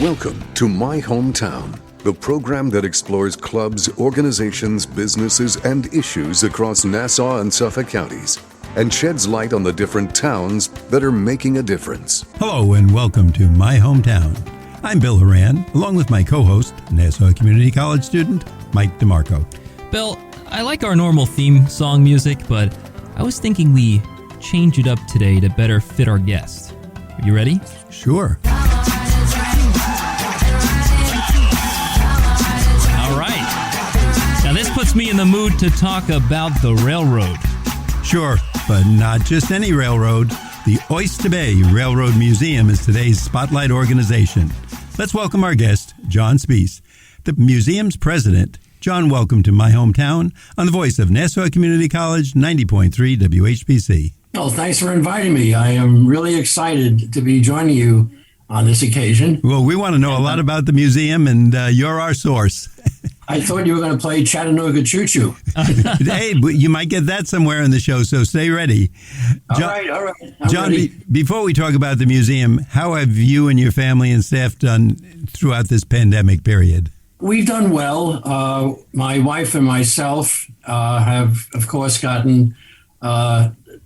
Welcome to My Hometown, the program that explores clubs, organizations, businesses, and issues across Nassau and Suffolk counties and sheds light on the different towns that are making a difference. Hello and welcome to My Hometown. I'm Bill Horan, along with my co-host, Nassau Community College student Mike DeMarco. Bill, I like our normal theme song music, but I was thinking we change it up today to better fit our guest. Are you ready? Sure. All right. Now this puts me in the mood to talk about the railroad. Sure, but not just any railroad. The Oyster Bay Railroad Museum is today's spotlight organization. Let's welcome our guest, John Specce, the museum's president. John, welcome to My Hometown on the voice of Nassau Community College, 90.3 WHPC. Well, thanks for inviting me. I am really excited to be joining you on this occasion. Well, we want to know a lot about the museum, and you're our source. I thought you were going to play Chattanooga Choo Choo. Hey, you might get that somewhere in the show, so stay ready. All right. I'm John, ready. Before we talk about the museum, how have you and your family and staff done throughout this pandemic period? We've done well. My wife and myself have, of course, gotten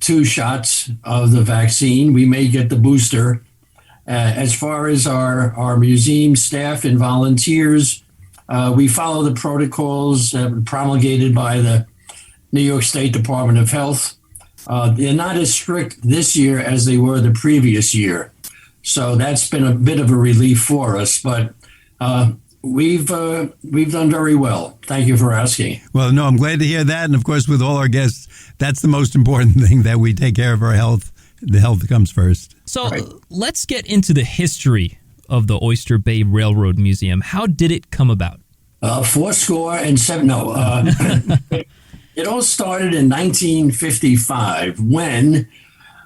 2 shots of the vaccine. We may get the booster. As far as our museum staff and volunteers, we follow the protocols promulgated by the New York State Department of Health. They're not as strict this year as they were the previous year. So that's been a bit of a relief for us. But we've done very well. Thank you for asking. Well, no, I'm glad to hear that. And of course, with all our guests, that's the most important thing, that we take care of our health. The health comes first. So Let's get into the history of the Oyster Bay Railroad Museum. How did it come about? 7 No. It all started in 1955 when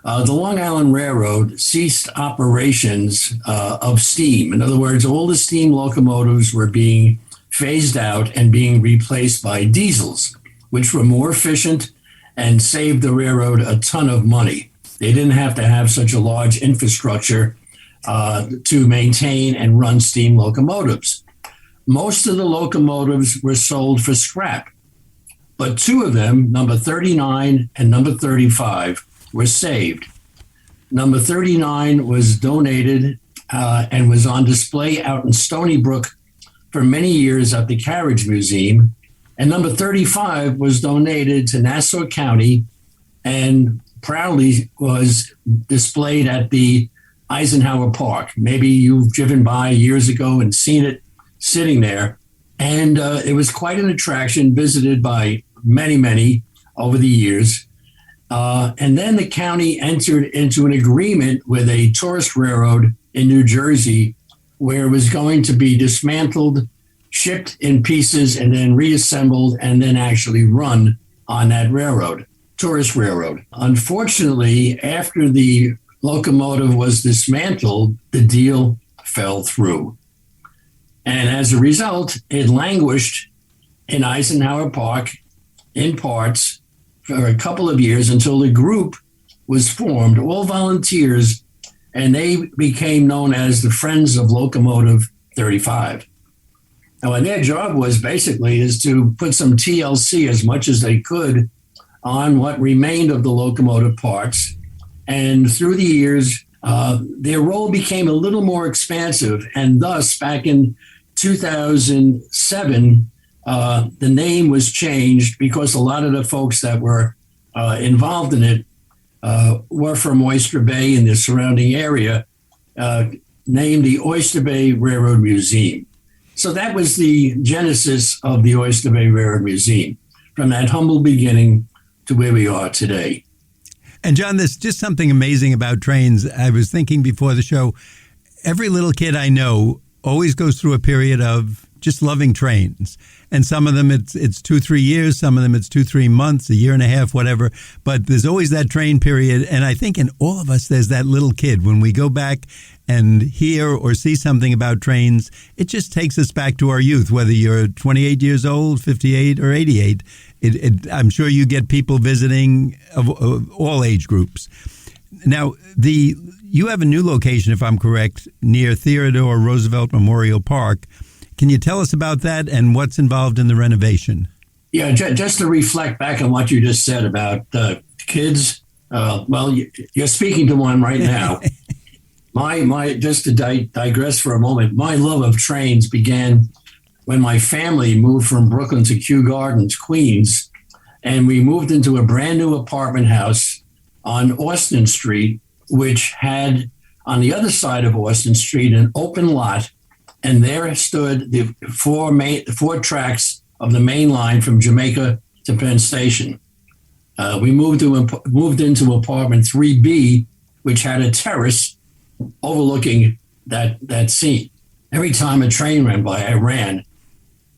the Long Island Railroad ceased operations of steam. In other words, all the steam locomotives were being phased out and being replaced by diesels, which were more efficient and saved the railroad a ton of money. They didn't have to have such a large infrastructure to maintain and run steam locomotives. Most of the locomotives were sold for scrap, but 2 of them, number 39 and number 35, were saved. Number 39 was donated and was on display out in Stony Brook for many years at the Carriage Museum. And number 35 was donated to Nassau County and proudly was displayed at the Eisenhower Park. Maybe you've driven by years ago and seen it sitting there. And it was quite an attraction, visited by many over the years. And then the county entered into an agreement with a tourist railroad in New Jersey where it was going to be dismantled, shipped in pieces, and then reassembled and then actually run on that railroad, tourist railroad. Unfortunately, after the locomotive was dismantled, the deal fell through. And as a result, it languished in Eisenhower Park in parts for a couple of years until a group was formed, all volunteers, and they became known as the Friends of Locomotive 35. Now, and their job was basically is to put some TLC as much as they could on what remained of the locomotive parts. And through the years, their role became a little more expansive. And thus, back in 2007, the name was changed because a lot of the folks that were involved in it were from Oyster Bay and the surrounding area, named the Oyster Bay Railroad Museum. So that was the genesis of the Oyster Bay Railroad Museum, from that humble beginning to where we are today. And John, there's just something amazing about trains. I was thinking before the show, every little kid I know always goes through a period of just loving trains. And some of them it's 2-3 years, some of them it's 2-3 months, a year and a half, whatever. But there's always that train period. And I think in all of us, there's that little kid. When we go back and hear or see something about trains, it just takes us back to our youth, whether you're 28 years old, 58 or 88. I'm sure you get people visiting of all age groups. Now, you have a new location, if I'm correct, near Theodore Roosevelt Memorial Park. Can you tell us about that and what's involved in the renovation? Yeah, just to reflect back on what you just said about kids. Well, you're speaking to one right now. My just to digress for a moment, my love of trains began when my family moved from Brooklyn to Kew Gardens, Queens, and we moved into a brand new apartment house on Austin Street, which had on the other side of Austin Street an open lot, and there stood the four tracks of the main line from Jamaica to Penn Station. We moved into apartment 3B, which had a terrace overlooking that scene. Every time a train ran by, I ran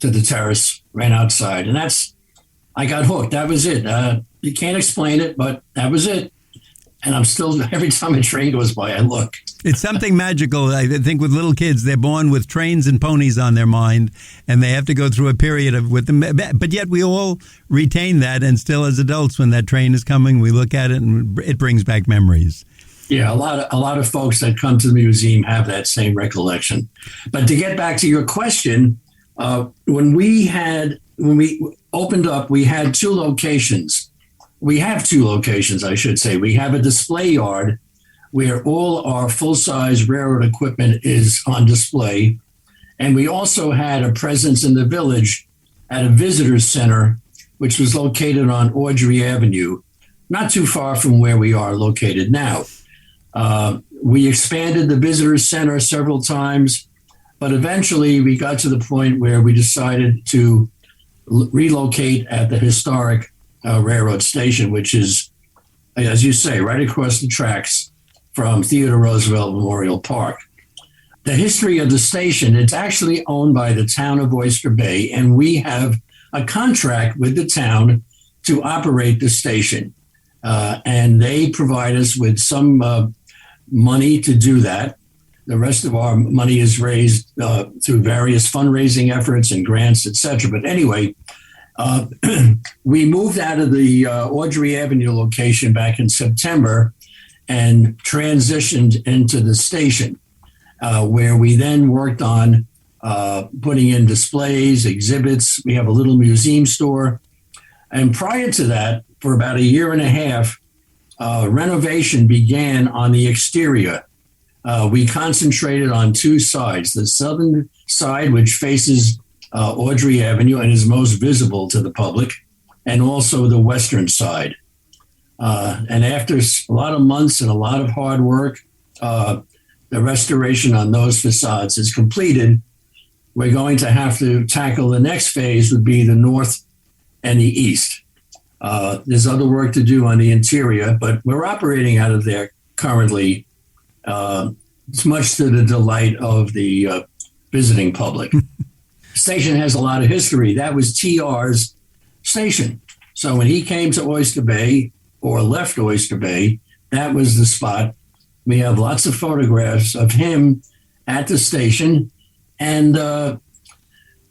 to the terrace, ran outside, and I got hooked. That was it. You can't explain it, but that was it. And I'm still, every time a train goes by, I look. It's something magical. I think with little kids, they're born with trains and ponies on their mind, and they have to go through a period with them. But yet we all retain that, and still as adults, when that train is coming, we look at it and it brings back memories. Yeah, a lot of folks that come to the museum have that same recollection. But to get back to your question, when we opened up, we had two locations. We have two locations, I should say. We have a display yard where all our full-size railroad equipment is on display. And we also had a presence in the village at a visitor's center, which was located on Audrey Avenue, not too far from where we are located now. We expanded the visitor's center several times, but eventually we got to the point where we decided to relocate at the historic railroad station, which is, as you say, right across the tracks from Theodore Roosevelt Memorial Park. The history of the station, it's actually owned by the town of Oyster Bay, and we have a contract with the town to operate the station. And they provide us with some money to do that. The rest of our money is raised through various fundraising efforts and grants, etc. But anyway, we moved out of the Audrey Avenue location back in September and transitioned into the station, where we then worked on putting in displays, exhibits. We have a little museum store. And prior to that, for about a year and a half, renovation began on the exterior. We concentrated on two sides, the southern side, which faces Audrey Avenue and is most visible to the public, and also the western side. And after a lot of months and a lot of hard work, the restoration on those facades is completed. We're going to have to tackle the next phase, would be the north and the east. There's other work to do on the interior, but we're operating out of there currently. It's much to the delight of the visiting public. The station has a lot of history. That was TR's station. So when he came to Oyster Bay or left Oyster Bay, that was the spot. We have lots of photographs of him at the station, and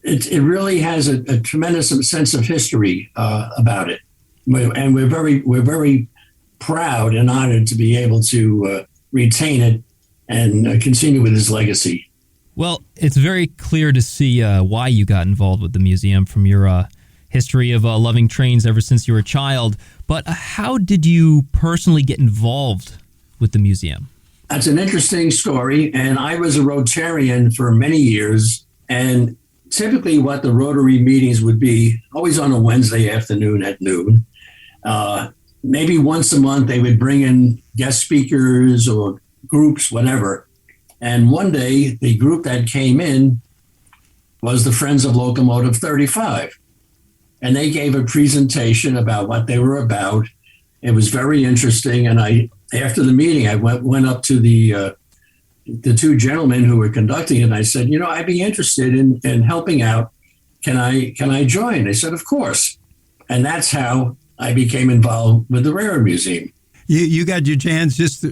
it really has a tremendous sense of history about it. And we're very proud and honored to be able to retain it and continue with his legacy. Well, it's very clear to see why you got involved with the museum from your history of loving trains ever since you were a child. But how did you personally get involved with the museum? That's an interesting story. And I was a Rotarian for many years. And typically what the Rotary meetings would be, always on a Wednesday afternoon at noon. Maybe once a month they would bring in guest speakers or groups, whatever. And one day the group that came in was the Friends of Locomotive 35. And they gave a presentation about what they were about. It was very interesting. And after the meeting, I went up to the two gentlemen who were conducting it. And I said, I'd be interested in helping out. Can I join? They said, of course. And that's how I became involved with the Railroad Museum. You got your chance just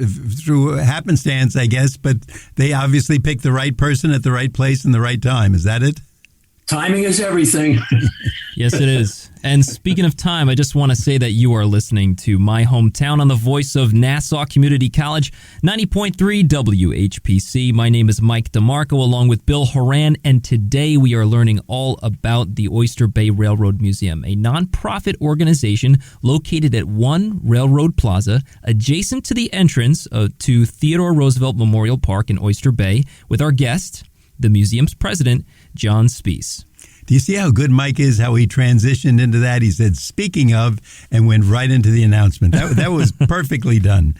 through happenstance, I guess, but they obviously picked the right person at the right place and the right time. Is that it? Timing is everything. Yes, it is. And speaking of time, I just want to say that you are listening to My Hometown on the voice of Nassau Community College, 90.3 WHPC. My name is Mike DeMarco along with Bill Horan, and today we are learning all about the Oyster Bay Railroad Museum, a nonprofit organization located at 1 Railroad Plaza, adjacent to the entrance to Theodore Roosevelt Memorial Park in Oyster Bay, with our guest, the museum's president, John Specce. Do you see how good Mike is, how he transitioned into that? He said, speaking of, and went right into the announcement. That was perfectly done.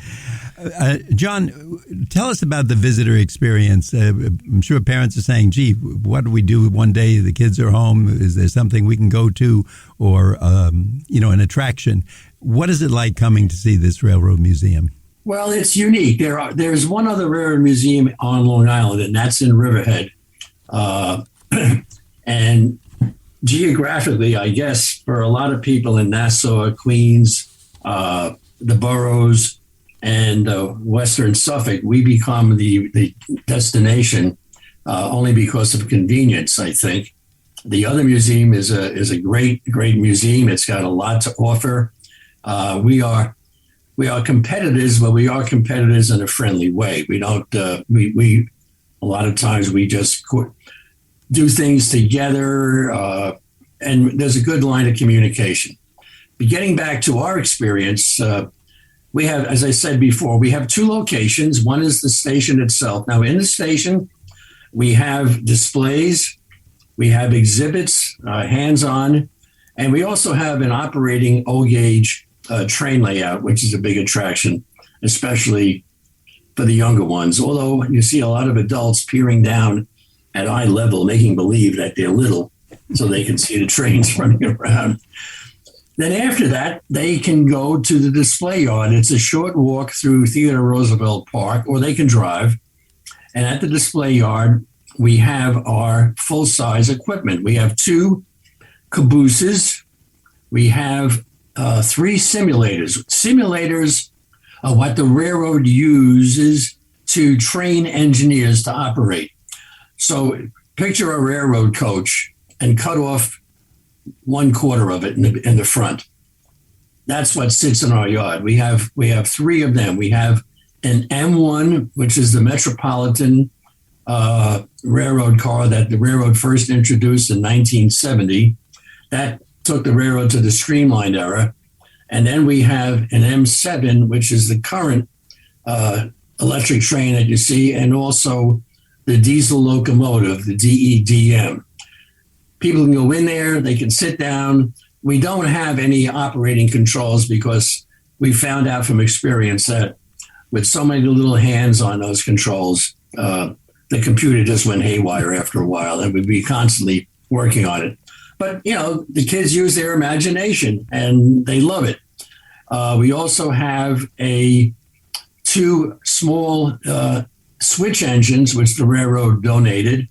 John, tell us about the visitor experience. I'm sure parents are saying, gee, what do we do one day? The kids are home. Is there something we can go to or, an attraction? What is it like coming to see this Railroad Museum? Well, it's unique. There's one other railroad museum on Long Island, and that's in Riverhead. And geographically, I guess, for a lot of people in Nassau, Queens, the boroughs, and Western Suffolk, we become the destination only because of convenience, I think. The other museum is a great museum. It's got a lot to offer. We are competitors, but we are competitors in a friendly way. We don't. We a lot of times we just do things together, and there's a good line of communication. But getting back to our experience, we have, as I said before, we have two locations. One is the station itself. Now, in the station, we have displays, we have exhibits, hands-on, and we also have an operating O-gauge train layout, which is a big attraction, especially for the younger ones. Although you see a lot of adults peering down at eye level, making believe that they're little so they can see the trains running around. Then after that, they can go to the display yard. It's a short walk through Theodore Roosevelt Park, or they can drive. And at the display yard, we have our full-size equipment. We have 2 cabooses. We have 3 simulators. Simulators are what the railroad uses to train engineers to operate. So picture a railroad coach and cut off 1/4 of it in the front. That's what sits in our yard. We have 3 of them. We have an M1, which is the Metropolitan railroad car that the railroad first introduced in 1970. That took the railroad to the streamlined era. And then we have an M7, which is the current electric train that you see, and also the diesel locomotive, the DEDM. People can go in there, they can sit down. We don't have any operating controls because we found out from experience that with so many little hands on those controls, the computer just went haywire after a while, and we'd be constantly working on it. But, the kids use their imagination, and they love it. We also have 2 small switch engines, which the railroad donated,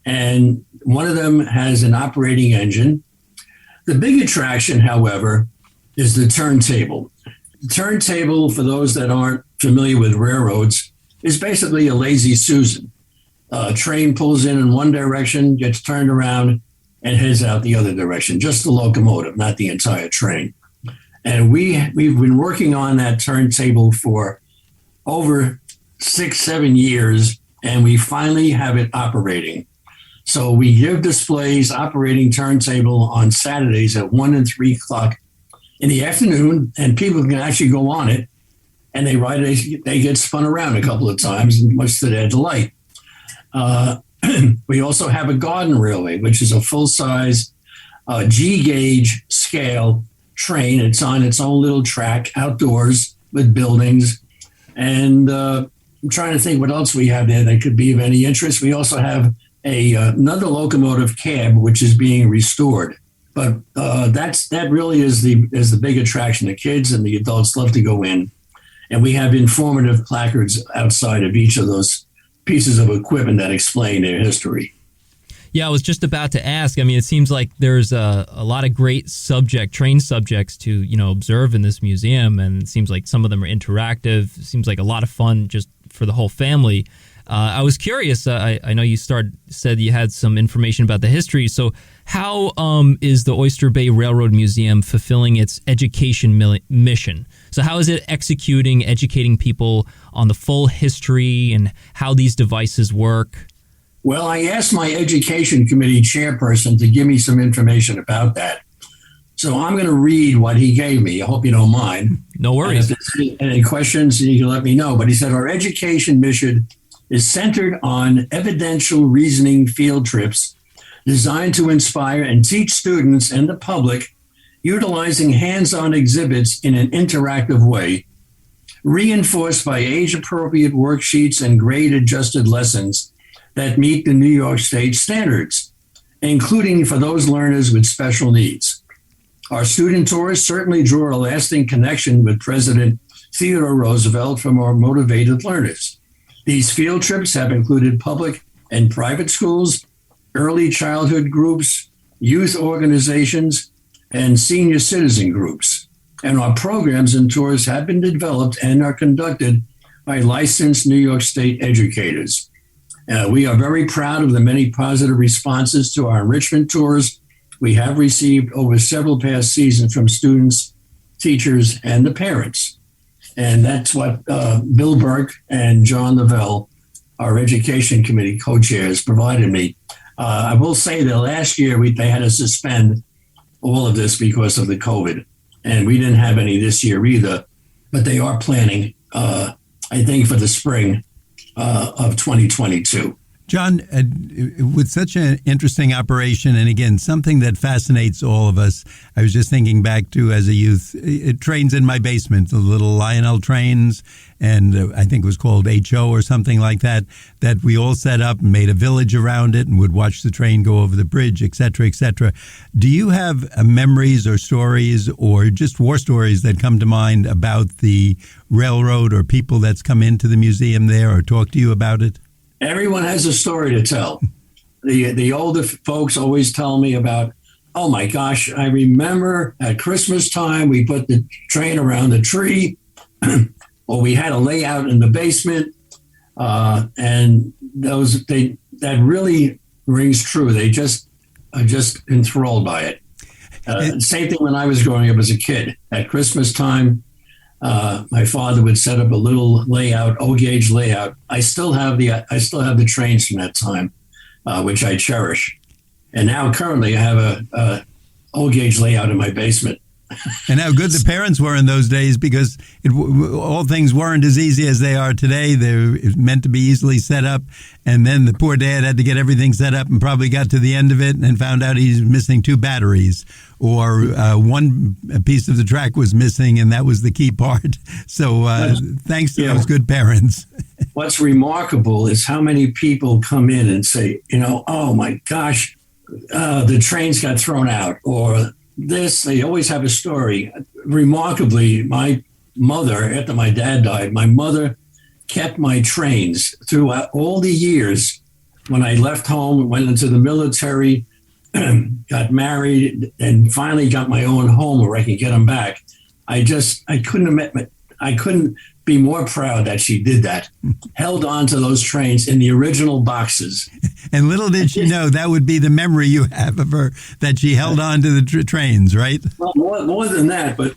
and one of them has an operating engine. The big attraction, however, is the turntable. The turntable, for those that aren't familiar with railroads, is basically a lazy Susan. A train pulls in one direction, gets turned around, and heads out the other direction. Just the locomotive, not the entire train. And we've been working on that turntable for over 6-7 years, and we finally have it operating. So we give displays operating turntable on Saturdays at 1 and 3 o'clock in the afternoon, and people can actually go on it, and they get spun around a couple of times, much to their delight. We also have a garden railway, which is a full-size G-gauge scale train. It's on its own little track outdoors with buildings. And I'm trying to think what else we have there that could be of any interest. We also have another locomotive cab, which is being restored. But that really is the big attraction. The kids and the adults love to go in. And we have informative placards outside of each of those pieces of equipment that explain their history. Yeah, I was just about to ask. I mean, it seems like there's a lot of great train subjects to, observe in this museum, and it seems like some of them are interactive. It seems like a lot of fun just for the whole family. I was curious. I know you said you had some information about the history. So how is the Oyster Bay Railroad Museum fulfilling its education mission? So how is it educating people on the full history and how these devices work? Well, I asked my education committee chairperson to give me some information about that. So I'm going to read what he gave me. I hope you don't mind. No worries. If there's any questions, you can let me know. But he said our education mission is centered on evidential reasoning field trips designed to inspire and teach students and the public utilizing hands-on exhibits in an interactive way, reinforced by age-appropriate worksheets and grade-adjusted lessons that meet the New York State standards, including for those learners with special needs. Our student tours certainly draw a lasting connection with President Theodore Roosevelt from our motivated learners. These field trips have included public and private schools, early childhood groups, youth organizations, and senior citizen groups. And our programs and tours have been developed and are conducted by licensed New York State educators. We are very proud of the many positive responses to our enrichment tours we have received over several past seasons from students, teachers, and the parents. And that's what Bill Burke and John Lavelle, our education committee co-chairs, provided me. I will say that last year they had to suspend all of this because of the COVID, and we didn't have any this year either. But they are planning, I think, for the spring of 2022. John, with such an interesting operation, and again, something that fascinates all of us, I was just thinking back to, as a youth, trains in my basement, the little Lionel trains, and I think it was called HO or something like that, that we all set up and made a village around it and would watch the train go over the bridge, et cetera, et cetera. Do you have memories or stories or just war stories that come to mind about the railroad or people that's come into the museum there or talk to you about it? Everyone has a story to tell. The older folks always tell me about, oh my gosh, I remember at Christmas time we put the train around the tree, or we had a layout in the basement, and that really rings true. They just are just enthralled by it. Same thing when I was growing up as a kid. At Christmas time, my father would set up a little layout, O-gauge layout. I still have the trains from that time, which I cherish. And now currently I have a O-gauge layout in my basement. And how good the parents were in those days, because all things weren't as easy as they are today. They're meant to be easily set up. And then the poor dad had to get everything set up and probably got to the end of it and found out he's missing 2 batteries, or one piece of the track was missing, and that was the key part. So thanks to those good parents. What's remarkable is how many people come in and say, oh my gosh, the trains got thrown out, or this. They always have a story. Remarkably, my mother, after my dad died, my mother kept my trains throughout all the years. When I left home, went into the military, got married, and finally got my own home where I can get them back. I couldn't be more proud that she did that. Held on to those trains in the original boxes. And little did she know that would be the memory you have of her, that she held on to the trains, right? Well, more than that, but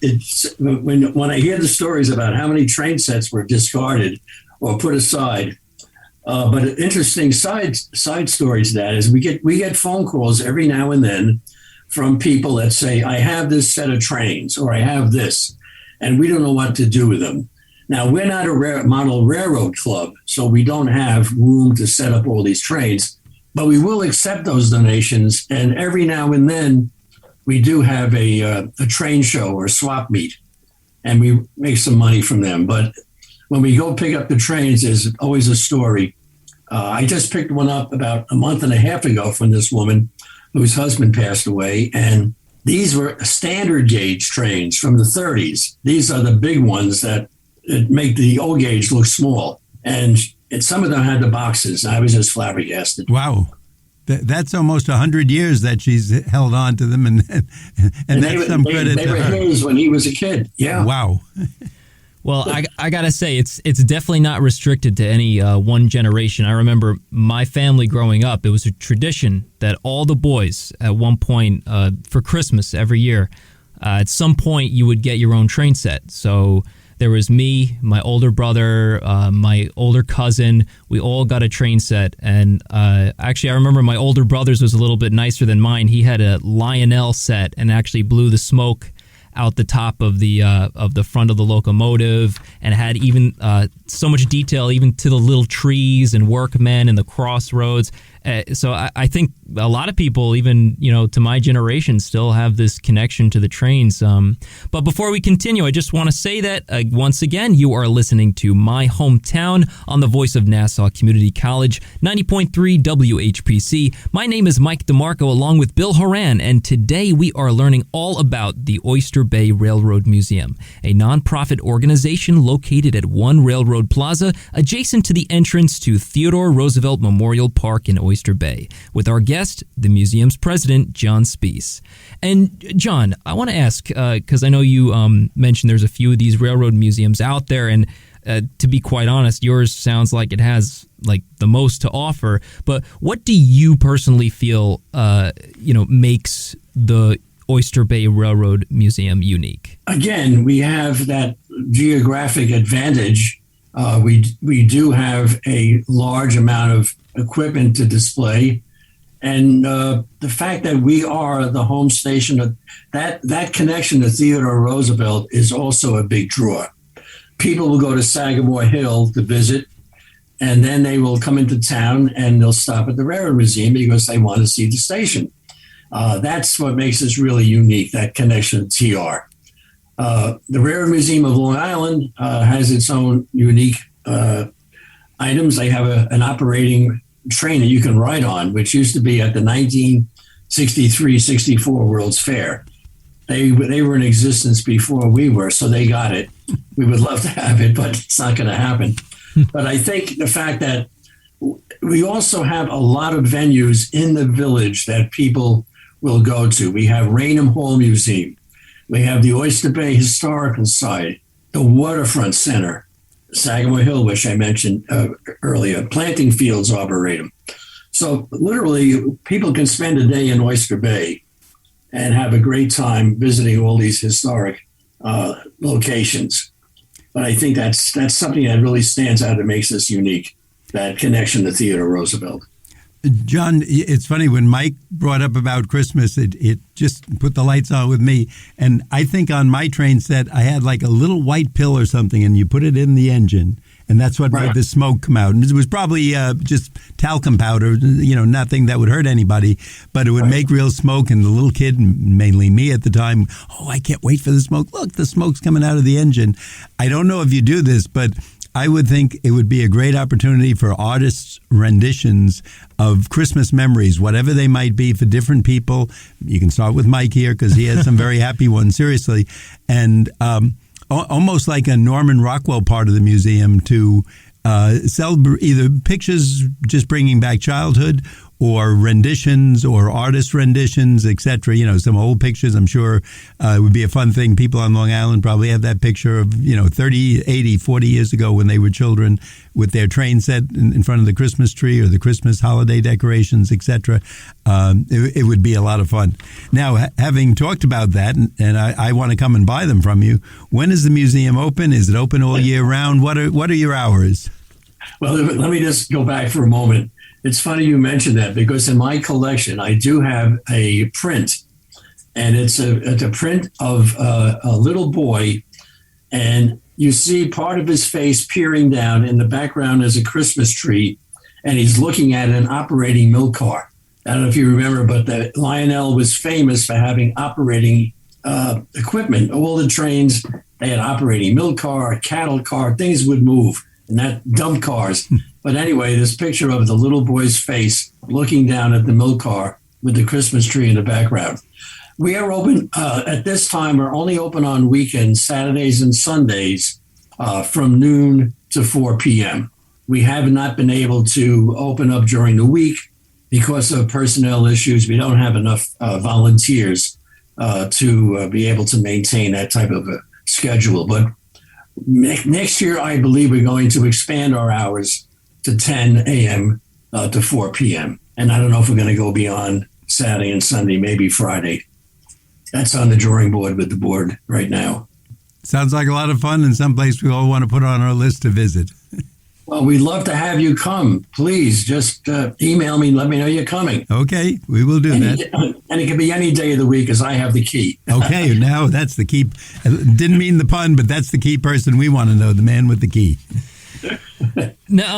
when I hear the stories about how many train sets were discarded or put aside, but an interesting side story to that is we get phone calls every now and then from people that say, I have this set of trains, or I have this, and we don't know what to do with them. Now, we're not a model railroad club, so we don't have room to set up all these trains, but we will accept those donations. And every now and then, we do have a train show or a swap meet, and we make some money from them. But when we go pick up the trains, there's always a story. I just picked one up about a month and a half ago from this woman whose husband passed away, and these were standard gauge trains from the 30s. These are the big ones that make the O-gauge look small. And some of them had the boxes. I was just flabbergasted. Wow. That's almost 100 years that she's held on to them. And that's some credit to her. They were his when he was a kid. Yeah. Wow. Well, I gotta say, it's definitely not restricted to any one generation. I remember my family growing up; it was a tradition that all the boys, at one point for Christmas every year, at some point you would get your own train set. So there was me, my older brother, my older cousin. We all got a train set, and actually, I remember my older brother's was a little bit nicer than mine. He had a Lionel set, and actually blew the smoke out the top of the front of the locomotive, and had even so much detail, even to the little trees and workmen and the crossroads. So I think a lot of people, even to my generation, still have this connection to the trains. But before we continue, I just want to say that once again, you are listening to My Hometown on the voice of Nassau Community College, 90.3 WHPC. My name is Mike DeMarco, along with Bill Horan, and today we are learning all about the Oyster Bay Railroad Museum, a nonprofit organization located at 1 Railroad Plaza, adjacent to the entrance to Theodore Roosevelt Memorial Park in Oyster Bay, with our guest, the museum's president, John Specce. And John, I want to ask, because I know you mentioned there's a few of these railroad museums out there, and to be quite honest, yours sounds like it has the most to offer. But what do you personally feel, makes the Oyster Bay Railroad Museum unique? Again, we have that geographic advantage. We do have a large amount of equipment to display, and the fact that we are the home station of that connection to Theodore Roosevelt is also a big draw. People will go to Sagamore Hill to visit, and then they will come into town and they'll stop at the Railroad Museum because they want to see the station. That's what makes us really unique, that connection to TR. The Railroad Museum of Long Island has its own unique items. They have an operating train that you can ride on, which used to be at the 1963-64 World's Fair. They were in existence before we were, so they got it. We would love to have it, but it's not going to happen. But I think the fact that we also have a lot of venues in the village that people will go to. We have Raynham Hall Museum. We have the Oyster Bay Historical Society, the Waterfront Center, Sagamore Hill, which I mentioned earlier, Planting Fields Arboretum. So literally, people can spend a day in Oyster Bay and have a great time visiting all these historic locations. But I think that's something that really stands out and makes us unique, that connection to Theodore Roosevelt. John, it's funny, when Mike brought up about Christmas, it just put the lights on with me. And I think on my train set, I had a little white pill or something, and you put it in the engine, and that's what made the smoke come out. And it was probably just talcum powder, nothing that would hurt anybody, but it would make real smoke. And the little kid, mainly me at the time, I can't wait for the smoke. Look, the smoke's coming out of the engine. I don't know if you do this, but I would think it would be a great opportunity for artists' renditions of Christmas memories, whatever they might be, for different people. You can start with Mike here because he has some very happy ones, seriously. And almost like a Norman Rockwell part of the museum to sell either pictures just bringing back childhood, or renditions, or artist renditions, etc. Some old pictures. I'm sure it would be a fun thing. People on Long Island probably have that picture of 30, 80, 40 years ago when they were children, with their train set in front of the Christmas tree or the Christmas holiday decorations, etc. It would be a lot of fun. Now, having talked about that, and I want to come and buy them from you, when is the museum open? Is it open all year round? What are your hours? Well, let me just go back for a moment. It's funny you mentioned that, because in my collection, I do have a print, and it's a print of a little boy, and you see part of his face peering down. In the background is a Christmas tree, and he's looking at an operating milk car. I don't know if you remember, but the Lionel was famous for having operating equipment. All the trains, they had operating milk car, cattle car, things would move, and that dump cars. But anyway, this picture of the little boy's face looking down at the milk car with the Christmas tree in the background. We are open at this time. We're only open on weekends, Saturdays and Sundays, from noon to 4 p.m. We have not been able to open up during the week because of personnel issues. We don't have enough volunteers to be able to maintain that type of a schedule. But Next year, I believe we're going to expand our hours to 10 a.m. To 4 p.m. And I don't know if we're going to go beyond Saturday and Sunday, maybe Friday. That's on the drawing board with the board right now. Sounds like a lot of fun and someplace we all want to put on our list to visit. Well, we'd love to have you come. Please just email me and let me know you're coming. Okay, we will do that. And it can be any day of the week as I have the key. Okay, now that's the key. Didn't mean the pun, but that's the key person we want to know, the man with the key. Now,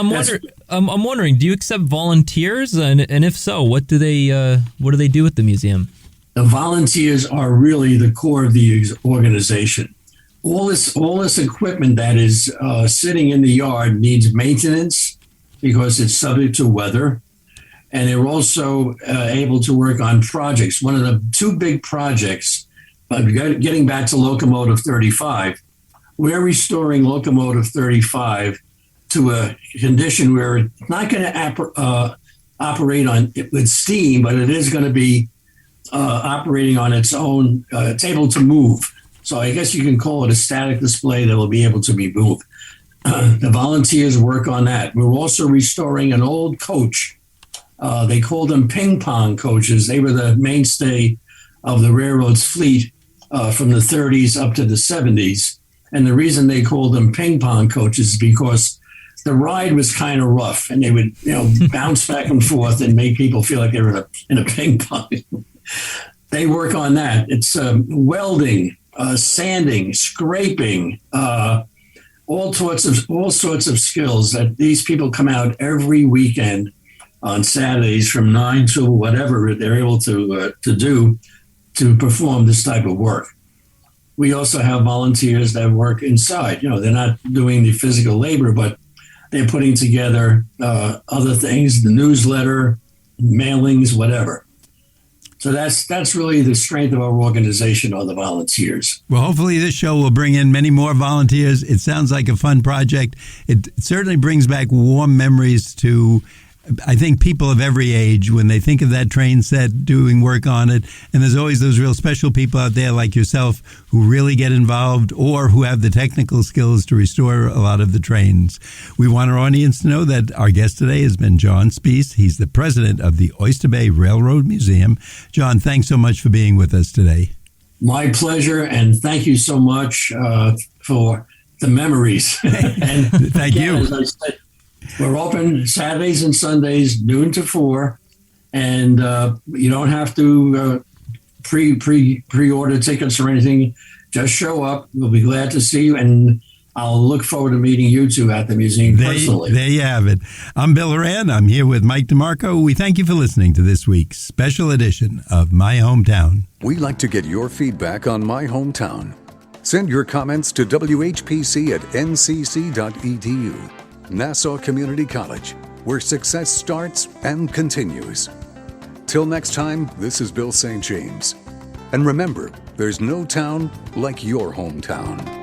I'm wondering, do you accept volunteers? And if so, what do they do at the museum? The volunteers are really the core of the organization. All this equipment that is sitting in the yard needs maintenance because it's subject to weather. And they're also able to work on projects. One of the two big projects, getting back to Locomotive 35, we're restoring Locomotive 35 to a condition where it's not going to operate with steam, but it is going to be operating on its own. It's able to move. So I guess you can call it a static display that will be able to be moved. The volunteers work on that. We're also restoring an old coach. They called them ping pong coaches. They were the mainstay of the railroad's fleet from the 30s up to the 70s. And the reason they called them ping pong coaches is because the ride was kind of rough, and they would, bounce back and forth and make people feel like they were in a ping pong. They work on that. It's welding, sanding, scraping, all sorts of skills that these people come out every weekend on Saturdays from 9 to whatever they're able to do to perform this type of work. We also have volunteers that work inside. They're not doing the physical labor, but they're putting together other things, the newsletter, mailings, whatever. So that's really the strength of our organization, are the volunteers. Well, hopefully this show will bring in many more volunteers. It sounds like a fun project. It certainly brings back warm memories to, I think, people of every age when they think of that train set, doing work on it. And there's always those real special people out there like yourself who really get involved or who have the technical skills to restore a lot of the trains. We want our audience to know that our guest today has been John Specce. He's the president of the Oyster Bay Railroad Museum. John, thanks so much for being with us today. My pleasure, and thank you so much for the memories. And thank you. As I said, we're open Saturdays and Sundays, noon to 4, and you don't have to pre-order tickets or anything. Just show up. We'll be glad to see you, and I'll look forward to meeting you two at the museum personally. There you have it. I'm Bill Horan. I'm here with Mike DeMarco. We thank you for listening to this week's special edition of My Hometown. We'd like to get your feedback on My Hometown. Send your comments to whpc@ncc.edu. Nassau Community College, where success starts and continues. Till next time, this is Bill St. James. And remember, there's no town like your hometown.